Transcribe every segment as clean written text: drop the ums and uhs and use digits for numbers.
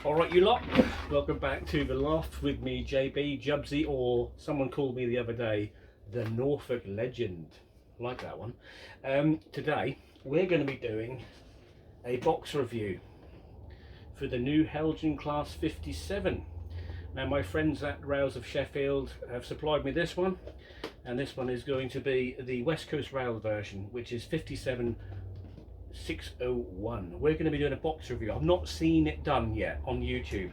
Alright you lot, welcome back to The Loft with me, JB, Jubsy, or someone called me the other day, the Norfolk Legend. I like that one. Today we're going to be doing a box review for the new Heljan Class 57. Now my friends at Rails of Sheffield have supplied me this one, and this one is going to be the West Coast Rail version, which is 57601. We're going to be doing a box review. I've not seen it done yet on YouTube,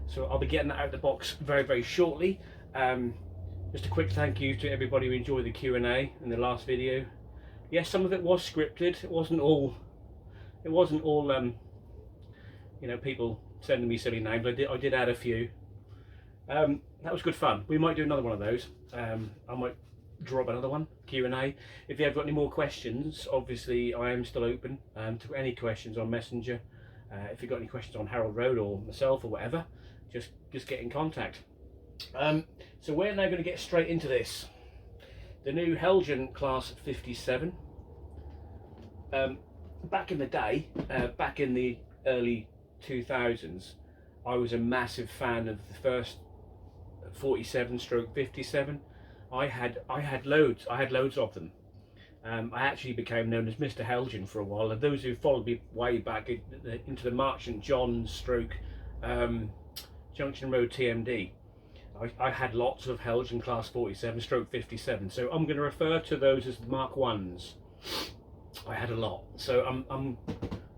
so I'll be getting that out of the box very shortly. Just a quick thank you to everybody who enjoyed the Q&A in the last video. Yes, some of it was scripted. It wasn't all you know, people sending me silly names. I did add a few. That was good fun. We might do another one of those. I might draw up another one, Q&A. If you have got any more questions, obviously I am still open to any questions on Messenger. If you've got any questions on Harold Road or myself or whatever, just get in contact. So we're now going to get straight into this. The new Heljan Class 57. Back in the day, back in the early 2000s, I was a massive fan of the first 47/57. I had loads of them. I actually became known as Mr. Heljan for a while, and those who followed me way back into the Marchant John stroke Junction Road TMD, I had lots of Heljan Class 47/57. So I'm going to refer to those as the Mark 1s. I had a lot. So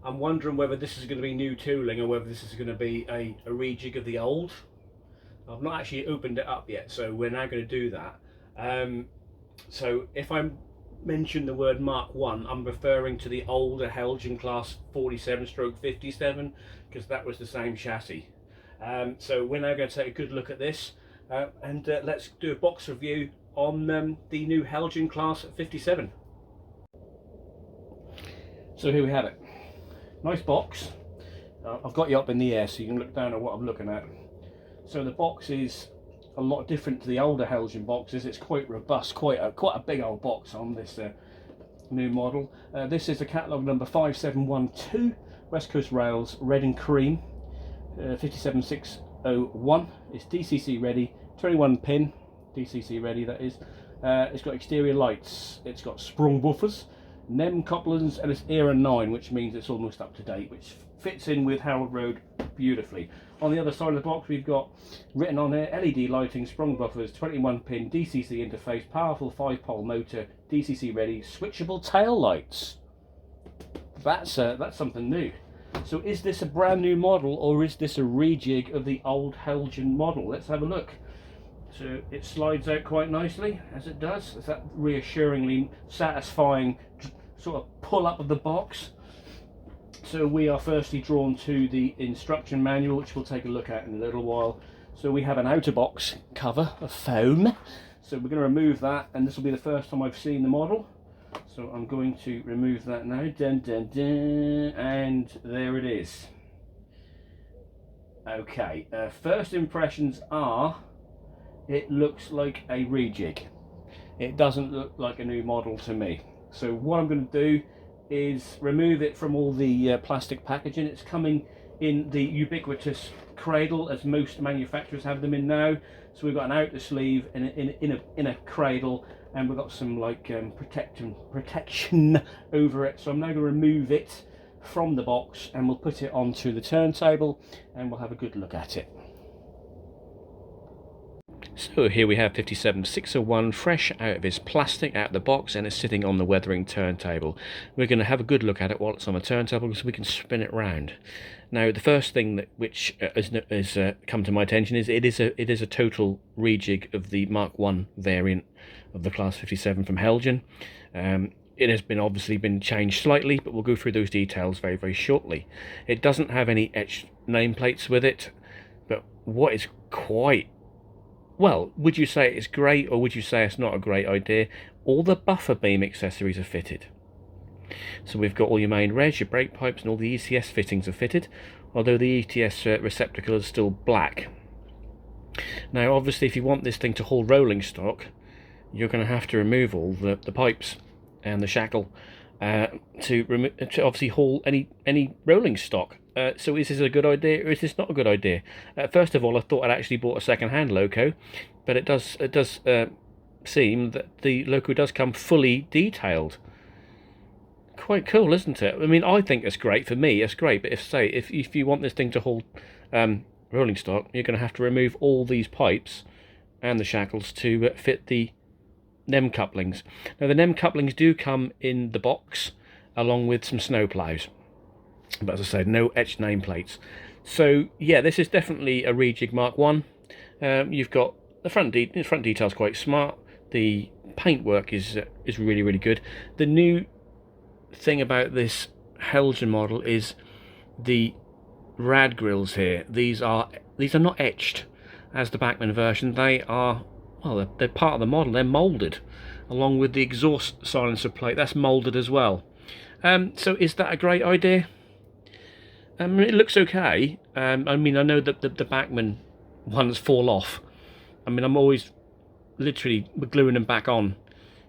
I'm wondering whether this is going to be new tooling or whether this is going to be a rejig of the old. I've not actually opened it up yet, so we're now going to do that. So if I mention the word Mark 1, I'm referring to the older Heljan Class 47/57, because that was the same chassis. So we're now going to take a good look at this, and let's do a box review on the new Heljan Class 57. So here we have it. Nice box. I've got you up in the air so you can look down at what I'm looking at. So the box is a lot different to the older Heljan boxes. It's quite robust, quite a big old box on this new model. This is the catalogue number 5712, West Coast Rails, red and cream, 57601. It's DCC ready, 21 pin, DCC ready that is. It's got exterior lights, it's got sprung buffers, NEM couplings, and it's ERA 9, which means it's almost up to date, which fits in with Harold Road beautifully. On the other side of the box, we've got written on there LED lighting, sprung buffers, 21 pin DCC interface, powerful 5-pole motor, DCC ready, switchable tail lights. That's something new. So is this a brand new model, or is this a rejig of the old Heljan model? Let's have a look. So it slides out quite nicely, as it does. It's that reassuringly satisfying sort of pull up of the box. So we are firstly drawn to the instruction manual, which we'll take a look at in a little while. So we have an outer box cover of foam. So we're going to remove that, and this will be the first time I've seen the model. So I'm going to remove that now. Dun, dun, dun, and there it is. Okay, first impressions are, it looks like a rejig. It doesn't look like a new model to me. So what I'm going to do is remove it from all the plastic packaging. It's coming in the ubiquitous cradle, as most manufacturers have them in now. So we've got an outer sleeve in a cradle, and we've got some like protection over it. So I'm now going to remove it from the box, and we'll put it onto the turntable, and we'll have a good look at it. So here we have 57601 fresh out of its plastic, out of the box, and it's sitting on the weathering turntable. We're going to have a good look at it while it's on the turntable so we can spin it round. Now the first thing which has come to my attention is it is a total rejig of the Mark 1 variant of the Class 57 from Heljan. It has obviously been changed slightly, but we'll go through those details very shortly. It doesn't have any etched nameplates with it, but what is quite... well, would you say it's great, or would you say it's not a great idea? All the buffer beam accessories are fitted. So we've got all your main res, your brake pipes, and all the ETS fittings are fitted, although the ETS receptacle is still black. Now obviously if you want this thing to haul rolling stock, you're going to have to remove all the pipes and the shackle to obviously haul any rolling stock. So is this a good idea or is this not a good idea? First of all, I thought I'd actually bought a second-hand loco, but it does seem that the loco does come fully detailed. Quite cool, isn't it? I mean, I think it's great. For me, it's great. But if you want this thing to hold rolling stock, you're going to have to remove all these pipes and the shackles to fit the NEM couplings. Now, the NEM couplings do come in the box along with some snow plows. But as I said, no etched nameplates. So yeah, this is definitely a rejig Mark 1. You've got the front detail's quite smart. The paintwork is really, really good. The new thing about this Heljan model is the rad grills here. These are not etched as the Bachmann version. They are, well, they're part of the model. They're moulded along with the exhaust silencer plate. That's moulded as well. So is that a great idea? It looks okay. I mean, I know that the Bachmann ones fall off. I mean, I'm always literally gluing them back on.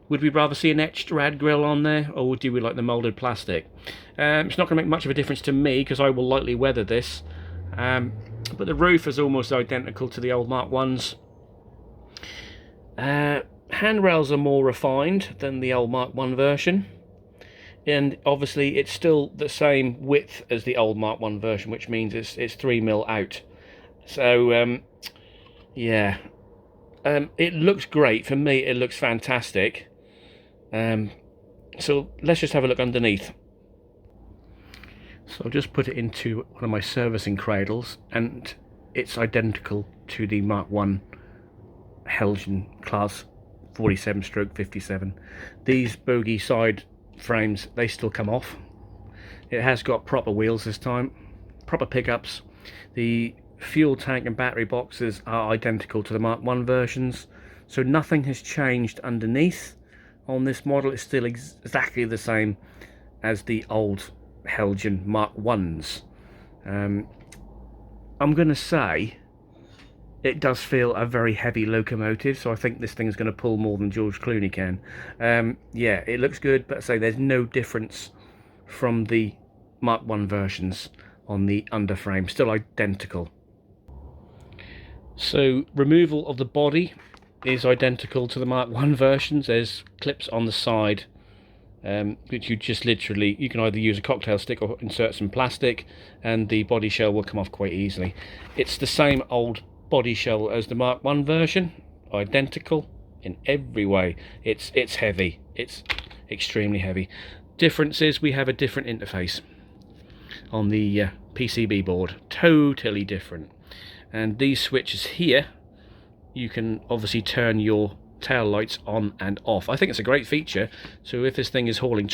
Would we rather see an etched rad grill on there, or would we like the moulded plastic? It's not going to make much of a difference to me because I will lightly weather this. But the roof is almost identical to the old Mark 1s. Handrails are more refined than the old Mark 1 version. And obviously it's still the same width as the old Mark 1 version, which means it's 3mm out. So yeah, it looks great. For me, it looks fantastic. So let's just have a look underneath. So I'll just put it into one of my servicing cradles, and it's identical to the Mark 1 Heljan Class 47/57. These bogie side frames, they still come off. It has got proper wheels this time, proper pickups. The fuel tank and battery boxes are identical to the Mark 1 versions, so nothing has changed underneath. On this model, it's still exactly the same as the old Heljan Mark 1s. I'm going to say it does feel a very heavy locomotive, so I think this thing is going to pull more than George Clooney can. Yeah, it looks good, but say there's no difference from the Mark 1 versions on the underframe, still identical. So removal of the body is identical to the Mark 1 versions. There's clips on the side, which you just literally, you can either use a cocktail stick or insert some plastic, and the body shell will come off quite easily. It's the same old body shell as the Mark 1 version, identical in every way. It's heavy, it's extremely heavy. Difference is we have a different interface on the PCB board, totally different. And these switches here, you can obviously turn your tail lights on and off. I think it's a great feature. So if this thing is hauling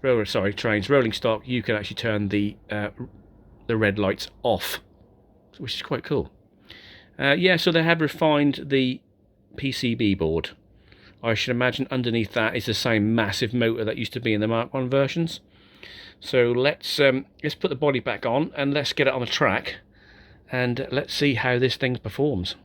rolling stock, you can actually turn the red lights off, which is quite cool. Yeah, so they have refined the PCB board. I should imagine underneath that is the same massive motor that used to be in the Mark 1 versions. So let's put the body back on and let's get it on the track, and let's see how this thing performs.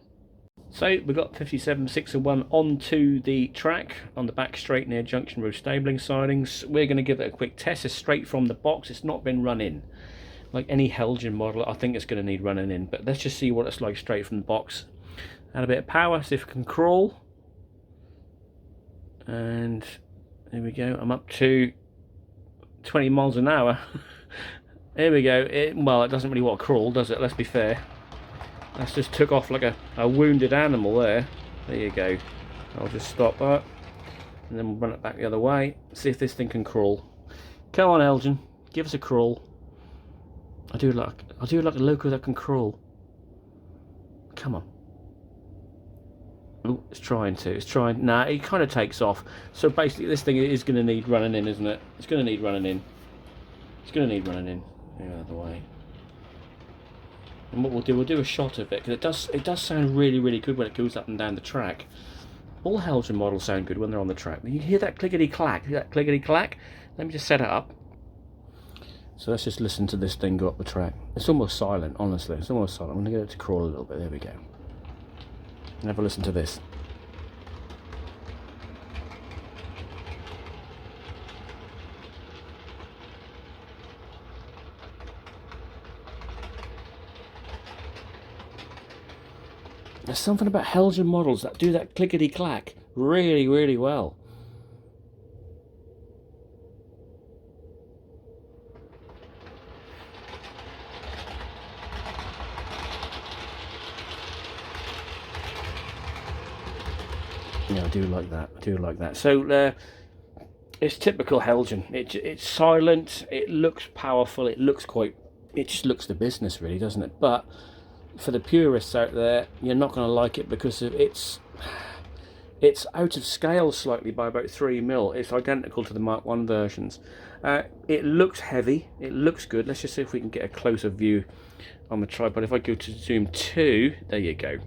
So we've got 57.601 onto the track on the back straight near junction road stabling sidings. We're going to give it a quick test. It's straight from the box. It's not been run in. Like any Heljan model, I think it's going to need running in, but let's just see what it's like straight from the box. Add a bit of power, see if it can crawl. And there we go, I'm up to 20 miles an hour. There we go. Well, it doesn't really want to crawl, does it? Let's be fair. That's just took off like a wounded animal there. There you go. I'll just stop that, and then we'll run it back the other way. See if this thing can crawl. Come on, Heljan, give us a crawl. I do like a loco that can crawl. Come on. Oh, it's trying to. It's trying. Nah, it kind of takes off. So basically, this thing is going to need running in, isn't it? It's going to need running in. It's going to need running in. The other way. And what we'll do a shot of it, because it does sound really, really good when it goes up and down the track. All Heljan models sound good when they're on the track. You hear that clickety clack? Hear that clickety clack? Let me just set it up. So let's just listen to this thing go up the track. It's almost silent, honestly. It's almost silent. I'm going to get it to crawl a little bit. There we go. And have a listen to this. There's something about Heljan models that do that clickety clack really, really well. Yeah, I do like that. I do like that. So it's typical Heljan. It's silent. It looks powerful. It looks quite. It just looks the business, really, doesn't it? But for the purists out there, you're not going to like it because of it's out of scale slightly by about 3mm. It's identical to the Mark 1 versions. It looks heavy. It looks good. Let's just see if we can get a closer view on the tripod. If I go to zoom 2, there you go.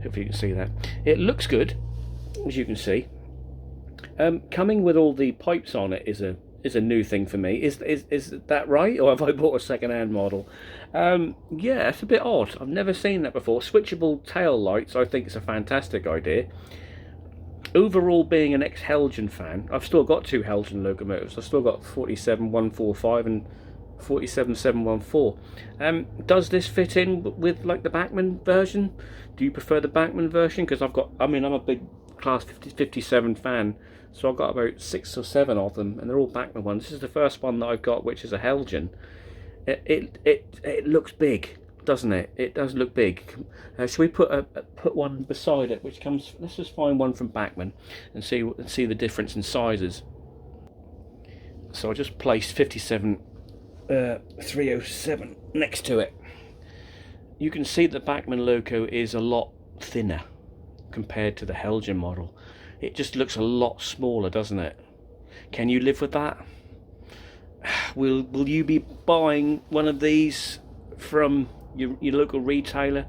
Hopefully you can see that. It looks good, as you can see. Coming with all the pipes on it is a new thing for me. Is that right, or have I bought a second-hand model? Yeah, it's a bit odd. I've never seen that before. Switchable tail lights, I think, is a fantastic idea. Overall, being an ex-Heljan fan, I've still got 2 Heljan locomotives. I've still got 47145 and 47714. Does this fit in with like the Bachmann version? Do you prefer the Bachmann version? Because I'm a big Class 57 fan, so I've got about 6 or 7 of them, and they're all Bachmann ones. This is the first one that I've got, which is a Heljan. It looks big, doesn't it? It does look big. Should we put one beside it, which comes? Let's just find one from Bachmann and see the difference in sizes. So I just placed 307 next to it. You can see the Bachmann loco is a lot thinner compared to the Heljan model. It just looks a lot smaller, doesn't it? Can you live with that? Will you be buying one of these from your local retailer?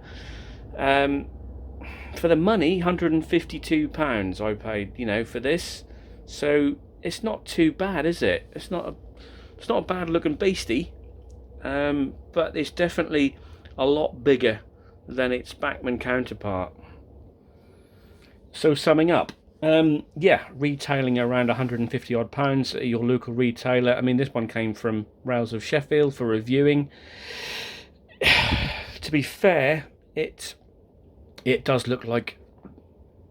For the money, £152 I paid, for this. So it's not too bad, is it? It's not a bad looking beastie, but it's definitely a lot bigger than its Bachmann counterpart. So summing up, yeah, retailing around £150 odd at your local retailer. I mean, this one came from Rails of Sheffield for reviewing. To be fair, it does look like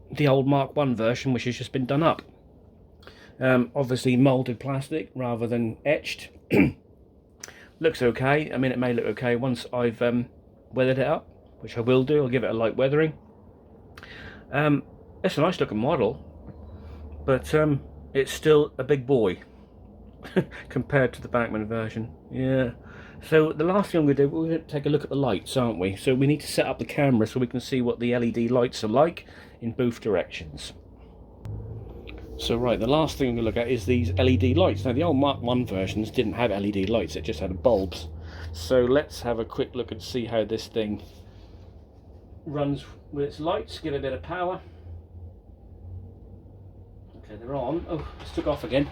the old Mark 1 version, which has just been done up. Obviously moulded plastic rather than etched. Looks okay. I mean, it may look okay once I've weathered it up, which I will do. I'll give it a light weathering. It's a nice looking model, but it's still a big boy compared to the Bachmann version. Yeah. So the last thing I'm going to do, we're going to take a look at the lights, aren't we? So we need to set up the camera so we can see what the LED lights are like in both directions. So right, the last thing we're going to look at is these LED lights. Now the old Mark 1 versions didn't have LED lights, it just had bulbs. So let's have a quick look and see how this thing runs with its lights. Give it a bit of power. Okay, they're on. Oh, it's took off again.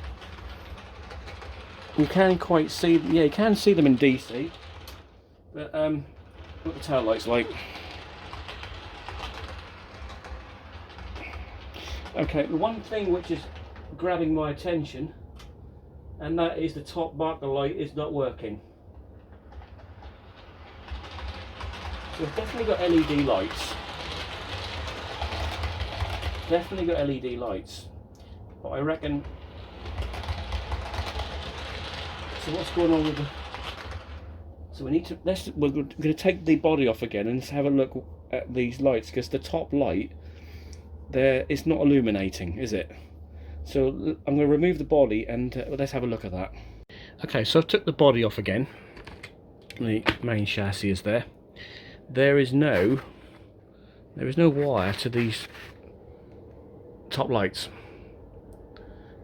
You can quite see, yeah, you can see them in DC. But what the tail lights like. Okay, the one thing which is grabbing my attention, and that is the top marker light is not working. So we've definitely got LED lights. Definitely got LED lights. But I reckon. So what's going on with the? So we need to. We're going to take the body off again and let's have a look at these lights, because the top light there is not illuminating, is it? So I'm going to remove the body and let's have a look at that. Okay, so I took the body off again. The main chassis is there. There is no wire to these top lights.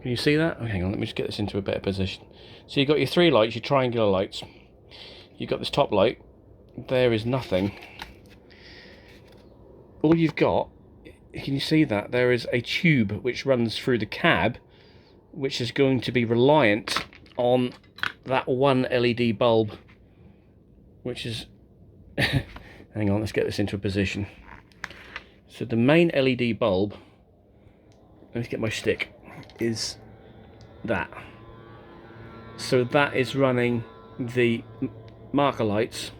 Can you see that? Oh, hang on, let me just get this into a better position. So you've got your 3 lights, your triangular lights. You've got this top light. There is nothing. All you've got, can you see that? There is a tube which runs through the cab, which is going to be reliant on that one LED bulb, which is... hang on, let's get this into a position. So the main LED bulb, let's get my stick, is that. So that is running the marker lights,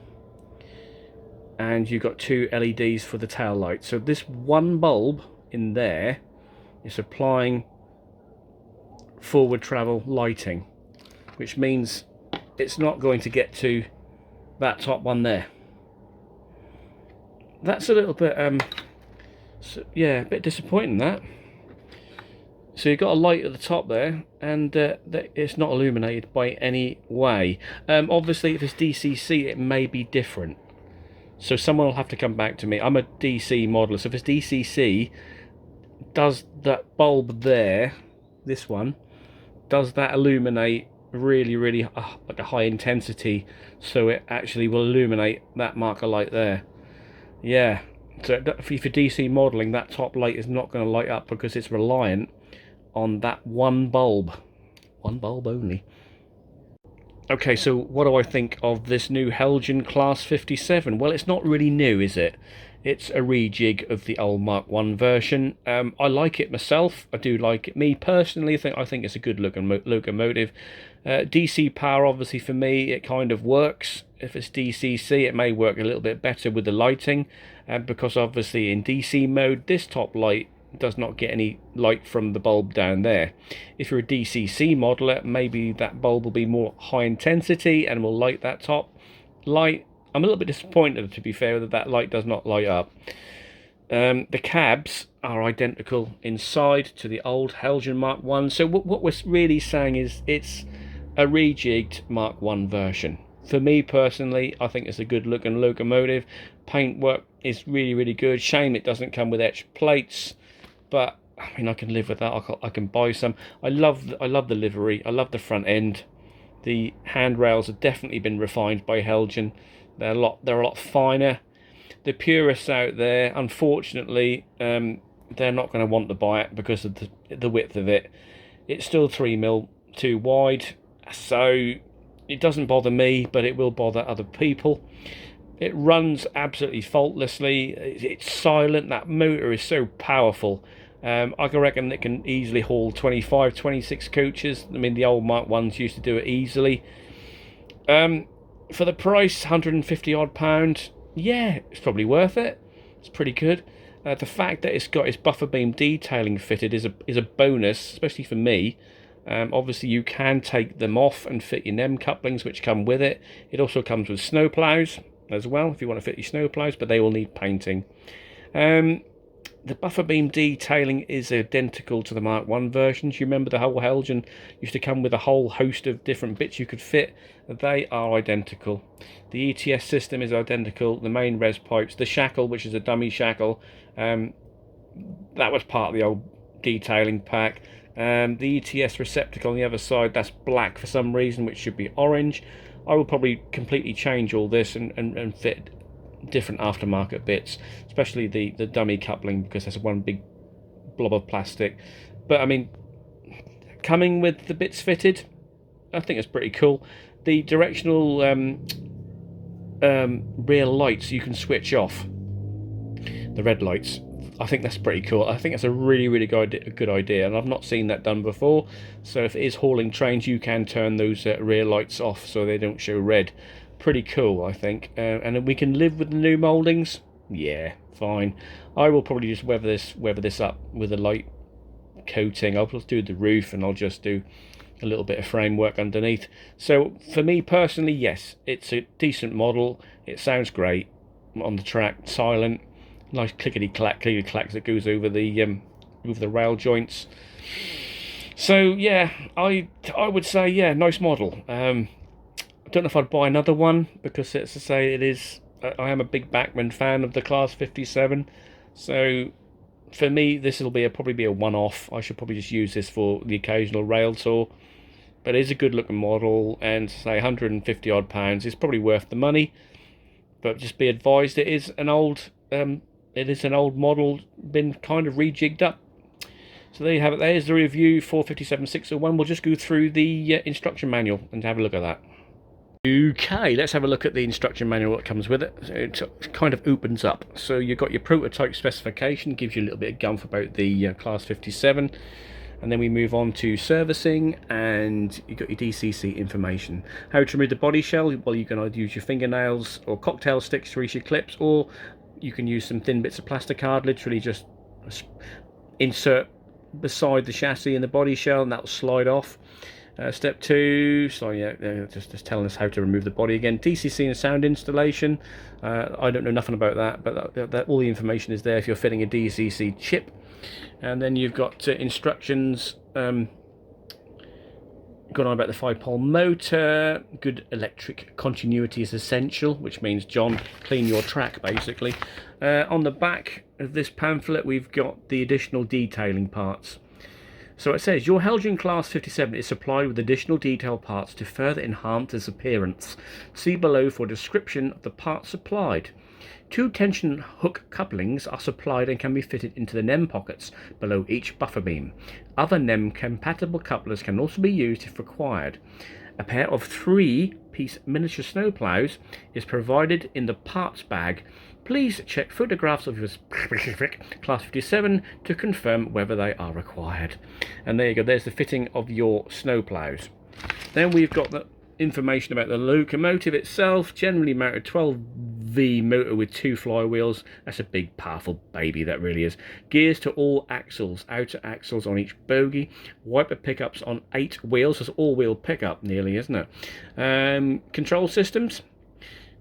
and you've got 2 LEDs for the tail light. So this one bulb in there is supplying forward travel lighting, which means it's not going to get to that top one there. That's a little bit yeah, a bit disappointing, that. So you've got a light at the top there, and it's not illuminated by any way. Obviously, if it's DCC, it may be different. So someone will have to come back to me. I'm a DC modeler, so if it's DCC, does that bulb there, this one, does that illuminate really, really like a high intensity, so it actually will illuminate that marker light there? Yeah. So if you're DC modeling, that top light is not going to light up because it's reliant on that one bulb only. Okay, so what do I think of this new Heljan Class 57? Well, it's not really new, is it? It's a rejig of the old Mark 1 version. I like it myself. I do like it. Me personally, I think it's a good locomotive. DC power, obviously, for me, it kind of works. If it's DCC, it may work a little bit better with the lighting, because obviously in DC mode, this top light does not get any light from the bulb down there. If you're a DCC modeler, maybe that bulb will be more high intensity and will light that top light. I'm a little bit disappointed, to be fair, that that light does not light up. The cabs are identical inside to the old Heljan Mark 1. So what we're really saying is it's a rejigged Mark 1 version. For me personally, I think it's a good looking locomotive. Paintwork is really, really good. Shame it doesn't come with etched plates, but I mean, I can live with that. I can buy some. I love the livery. I love the front end. The handrails have definitely been refined by Heljan. They're a lot finer. The purists out there, unfortunately, they're not going to want to buy it because of the width of it. It's still 3mm too wide, so it doesn't bother me, but it will bother other people. It runs absolutely faultlessly. It's silent. That motor is so powerful. I can reckon it can easily haul 25, 26 coaches. I mean, the old Mark 1s used to do it easily. For the price, £150 odd, yeah, it's probably worth it. It's pretty good. The fact that it's got its buffer beam detailing fitted is a bonus, especially for me. Obviously, you can take them off and fit your NEM couplings, which come with it. It also comes with snow plows as well, if you want to fit your snow plows, but they will need painting. The buffer beam detailing is identical to the Mark 1 versions. You remember the whole Heljan used to come with a whole host of different bits you could fit. They are identical. The ETS system is identical. The main res pipes, the shackle, which is a dummy shackle, that was part of the old detailing pack. The ETS receptacle on the other side, that's black for some reason, which should be orange. I will probably completely change all this and fit different aftermarket bits, especially the dummy coupling, because that's one big blob of plastic. But I mean, coming with the bits fitted, I think it's pretty cool. The directional rear lights you can switch off, the red lights, I think that's pretty cool. I think that's a really, really good idea, and I've not seen that done before. So if it is hauling trains, you can turn those rear lights off so they don't show red. Pretty cool, I think. And then we can live with the new mouldings. Yeah, fine. I will probably just weather this up with a light coating. I'll just do the roof, and I'll just do a little bit of framework underneath. So for me personally, yes, it's a decent model. It sounds great on the track, silent, nice clickety clacks that goes over the rail joints. So yeah, I would say, yeah, nice model. I don't know if I'd buy another one, because it's to say it is. I am a big Bachmann fan of the Class 57, so for me this will probably be a one-off. I should probably just use this for the occasional rail tour, but it is a good looking model, and say £150 odd is probably worth the money. But just be advised, it is an old model, been kind of rejigged up. So there you have it. There's the review for 57601. We'll just go through the instruction manual and have a look at that. Okay, let's have a look at the instruction manual that comes with it. So it kind of opens up. So you've got your prototype specification, gives you a little bit of gumph about the Class 57. And then we move on to servicing, and you've got your DCC information. How to remove the body shell? Well, you can either use your fingernails or cocktail sticks to reach your clips, or you can use some thin bits of plastic card, literally just insert beside the chassis and the body shell, and that will slide off. Step 2, so yeah, just telling us how to remove the body again. DCC and sound installation. I don't know nothing about that, but all the information is there if you're fitting a DCC chip. And then you've got instructions going on about the 5-pole motor. Good electric continuity is essential, which means, John, clean your track, basically. On the back of this pamphlet, we've got the additional detailing parts. So it says, your Heljan Class 57 is supplied with additional detail parts to further enhance its appearance. See below for a description of the parts supplied. 2 tension hook couplings are supplied and can be fitted into the NEM pockets below each buffer beam. Other NEM compatible couplers can also be used if required. A pair of 3-piece miniature snowplows is provided in the parts bag. Please check photographs of your Class 57 to confirm whether they are required. And there you go, there's the fitting of your snowplows. Then we've got the information about the locomotive itself. Generally mounted 12V motor with 2 flywheels. That's a big powerful baby, that really is. Gears to all axles, outer axles on each bogie. Wiper pickups on 8 wheels. That's all-wheel pickup nearly, isn't it? Control systems.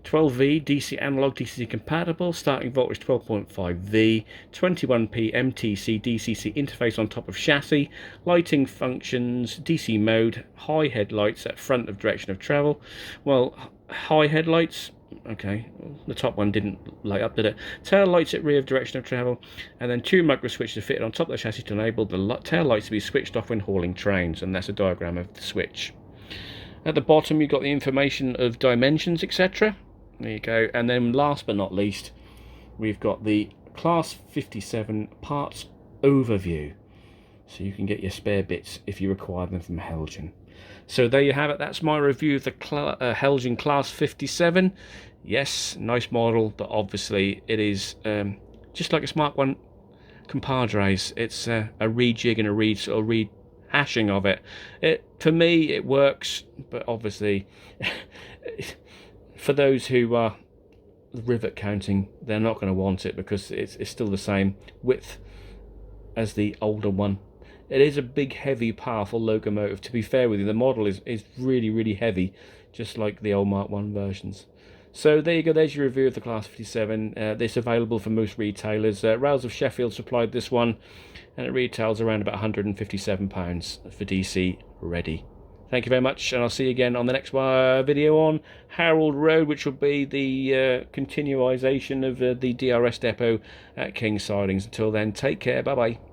12V DC analog DCC compatible, starting voltage 12.5V, 21p MTC DCC interface on top of chassis, lighting functions, DC mode, high headlights at front of direction of travel. Well, high headlights, okay, the top one didn't light up, did it? Tail lights at rear of direction of travel, and then 2 micro switches fitted on top of the chassis to enable the tail lights to be switched off when hauling trains, and that's a diagram of the switch. At the bottom you've got the information of dimensions, etc. There you go. And then last but not least, we've got the Class 57 parts overview, so you can get your spare bits if you require them from Heljan. So there you have it. That's my review of the Heljan Class 57. Yes, nice model, but obviously it is just like a Smart 1 compadres. It's a rejig and a rehashing of it. For me, it works, but obviously for those who are rivet counting, they're not going to want it because it's still the same width as the older one. It is a big, heavy, powerful locomotive. To be fair with you, the model is really, really heavy, just like the old Mark 1 versions. So there you go, there's your review of the Class 57. This available for most retailers. Rails of Sheffield supplied this one, and it retails around about £157 for DC ready. Thank you very much, and I'll see you again on the next video on Harold Road, which will be the continuation of the DRS depot at King Sidings. Until then, take care, bye-bye.